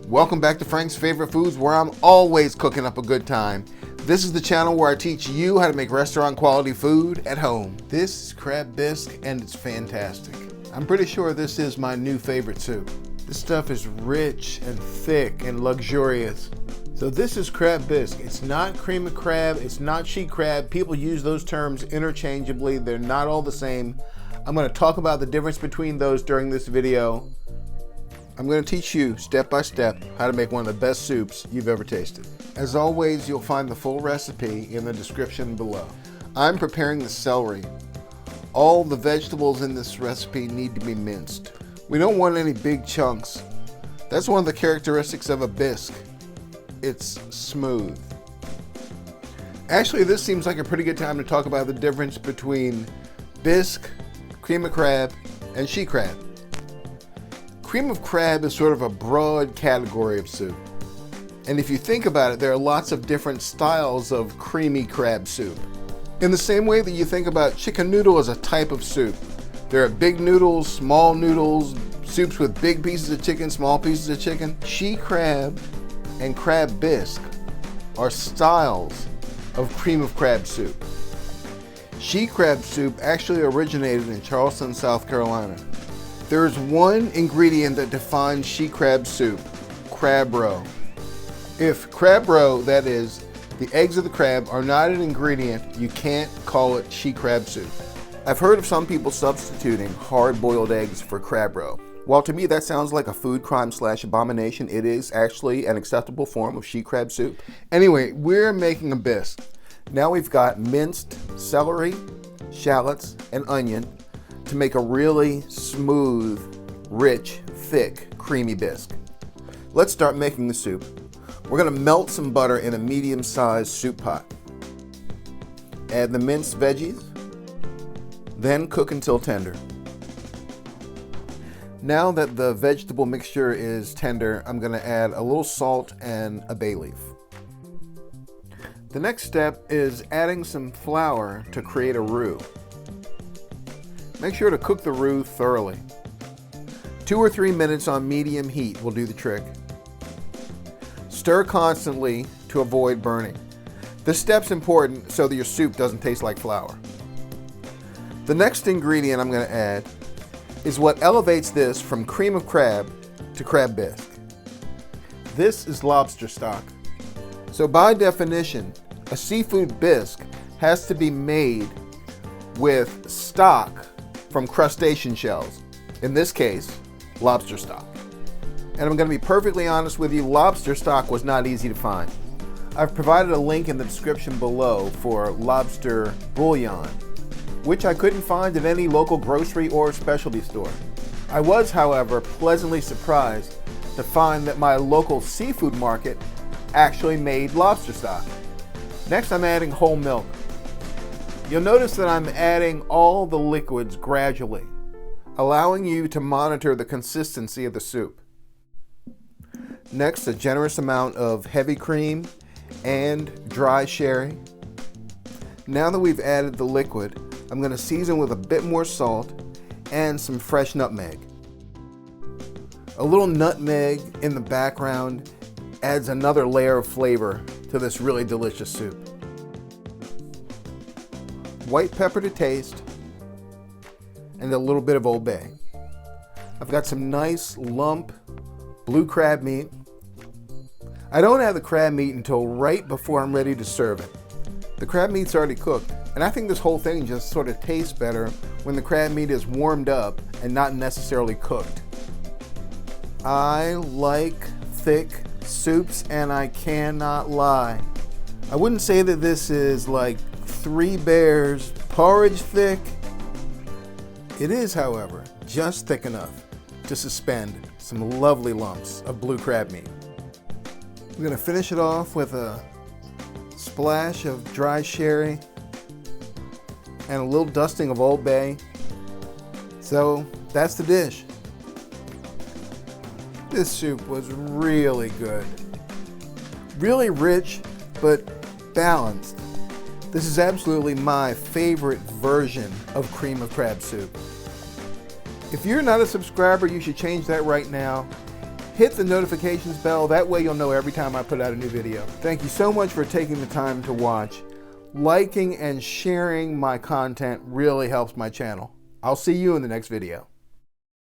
Welcome back to Frank's Favorite Foods, where I'm always cooking up a good time. This is the channel where I teach you how to make restaurant quality food at home. This is crab bisque and it's fantastic. I'm pretty sure this is my new favorite soup. This stuff is rich and thick and luxurious. So this is crab bisque. It's not cream of crab, it's not sheet crab. People use those terms interchangeably. They're not all the same. I'm going to talk about the difference between those during this video. I'm going to teach you step by step how to make one of the best soups you've ever tasted. As always, you'll find the full recipe in the description below. I'm preparing the celery. All the vegetables in this recipe need to be minced. We don't want any big chunks. That's one of the characteristics of a bisque. It's smooth. Actually, this seems like a pretty good time to talk about the difference between bisque, cream of crab, and sheet crab. Cream of crab is sort of a broad category of soup. And if you think about it, there are lots of different styles of creamy crab soup. In the same way that you think about chicken noodle as a type of soup. There are big noodles, small noodles, soups with big pieces of chicken, small pieces of chicken. Sheet crab and crab bisque are styles of cream of crab soup. Sheet crab soup actually originated in Charleston, South Carolina. There is one ingredient that defines sheet crab soup: crab roe. If crab roe, that is, the eggs of the crab, are not an ingredient, you can't call it sheet crab soup. I've heard of some people substituting hard-boiled eggs for crab roe. While to me that sounds like a food crime / abomination, it is actually an acceptable form of sheet crab soup. Anyway, we're making a bisque. Now we've got minced celery, shallots, and onion to make a really smooth, rich, thick, creamy bisque. Let's start making the soup. We're going to melt some butter in a medium-sized soup pot. Add the minced veggies, then cook until tender. Now that the vegetable mixture is tender, I'm going to add a little salt and a bay leaf. The next step is adding some flour to create a roux. Make sure to cook the roux thoroughly. 2 or 3 minutes on medium heat will do the trick. Stir constantly to avoid burning. This step's important so that your soup doesn't taste like flour. The next ingredient I'm going to add is what elevates this from cream of crab to crab bisque. This is lobster stock. So by definition, a seafood bisque has to be made with stock from crustacean shells. In this case, lobster stock. And I'm going to be perfectly honest with you, lobster stock was not easy to find. I've provided a link in the description below for lobster bouillon, which I couldn't find at any local grocery or specialty store. I was, however, pleasantly surprised to find that my local seafood market actually made lobster stock. Next, I'm adding whole milk. You'll notice that I'm adding all the liquids gradually, allowing you to monitor the consistency of the soup. Next, a generous amount of heavy cream and dry sherry. Now that we've added the liquid, I'm going to season with a bit more salt and some fresh nutmeg. A little nutmeg in the background adds another layer of flavor to this really delicious soup. White pepper to taste, and a little bit of Old Bay. I've got some nice lump blue crab meat. I don't add the crab meat until right before I'm ready to serve it. The crab meat's already cooked, and I think this whole thing just sort of tastes better when the crab meat is warmed up and not necessarily cooked. I like thick soups, and I cannot lie. I wouldn't say that this is like Three Bears porridge thick. It is, however, just thick enough to suspend some lovely lumps of blue crab meat. I'm going to finish it off with a splash of dry sherry and a little dusting of Old Bay. So that's the dish. This soup was really good. Really rich, but balanced. This is absolutely my favorite version of cream of crab soup. If you're not a subscriber, you should change that right now. hit the notifications bell. That way you'll know every time I put out a new video. Thank you so much for taking the time to watch. Liking and sharing my content really helps my channel. I'll see you in the next video.